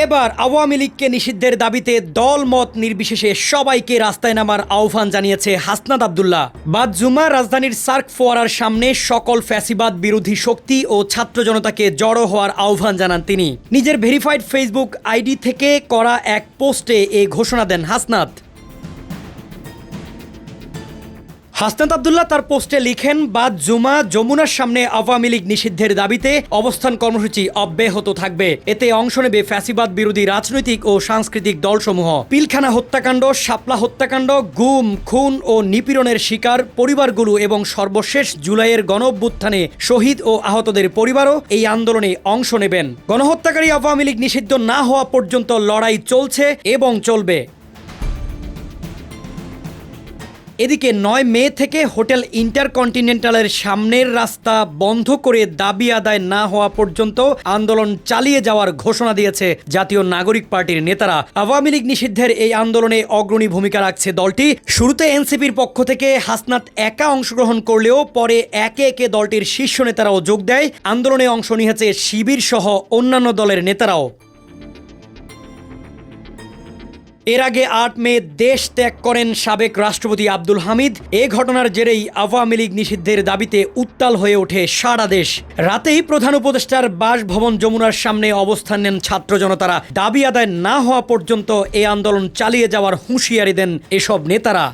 এবার আওয়ামী লীগকে নিষিদ্ধের দাবিতে দল মত নির্বিশেষে সবাইকে রাস্তায় নামার আহ্বান জানিয়েছে হাসনাত আব্দুল্লাহ। বাদ জুমা রাজধানীর সার্ক ফোয়ারার সামনে সকল ফ্যাসিবাদ বিরোধী শক্তি ও ছাত্র জনতাকে জড়ো হওয়ার আহ্বান জানান তিনি। নিজের ভেরিফাইড ফেসবুক আইডি থেকে করা এক পোস্টে এই ঘোষণা দেন হাসনাত। হাসনাত আব্দুল্লাহ তার পোস্টে লিখেন, বাদ জুমা যমুনার সামনে আওয়ামী লীগ নিষিদ্ধের দাবিতে অবস্থান কর্মসূচি অব্যাহত থাকবে। এতে অংশ নেবে ফ্যাসিবাদ বিরোধী রাজনৈতিক ও সাংস্কৃতিক দলসমূহ। পিলখানা হত্যাকাণ্ড, শাপলা হত্যাকাণ্ড, গুম, খুন ও নিপীড়নের শিকার পরিবারগুলো এবং সর্বশেষ জুলাইয়ের গণঅভ্যুত্থানে শহীদ ও আহতদের পরিবারও এই আন্দোলনে অংশ নেবেন। গণহত্যাকারী আওয়ামী লীগ নিষিদ্ধ না হওয়া পর্যন্ত লড়াই চলছে এবং চলবে। এদিকে 9 মে থেকে হোটেল ইন্টারকন্টিনেন্টালের সামনের রাস্তা বন্ধ করে দাবি আদায় না হওয়া পর্যন্ত আন্দোলন চালিয়ে যাওয়ার ঘোষণা দিয়েছে জাতীয় নাগরিক পার্টির নেতারা। আওয়ামী লীগ নিষিদ্ধের এই আন্দোলনে অগ্রণী ভূমিকা রাখছে দলটি। শুরুতে এনসিপির পক্ষ থেকে হাসনাত একা অংশগ্রহণ করলেও পরে একে একে দলটির শীর্ষ নেতারাও যোগ দেয়। আন্দোলনে অংশ নিয়েছে শিবির সহ অন্যান্য দলের নেতারাও। এর আগে 8 মে দেশ ত্যাগ করেন সাবেক রাষ্ট্রপতি আব্দুল হামিদ। এ ঘটনার জেরেই আওয়ামী লীগ নিষিদ্ধের দাবিতে উত্তাল হয়ে ওঠে সারা দেশ। রাতেই প্রধান উপদেষ্টার বাসভবন যমুনার সামনে অবস্থান নেন ছাত্র জনতারা। দাবি আদায় না হওয়া পর্যন্ত এই আন্দোলন চালিয়ে যাওয়ার হুঁশিয়ারি দেন এসব নেতারা।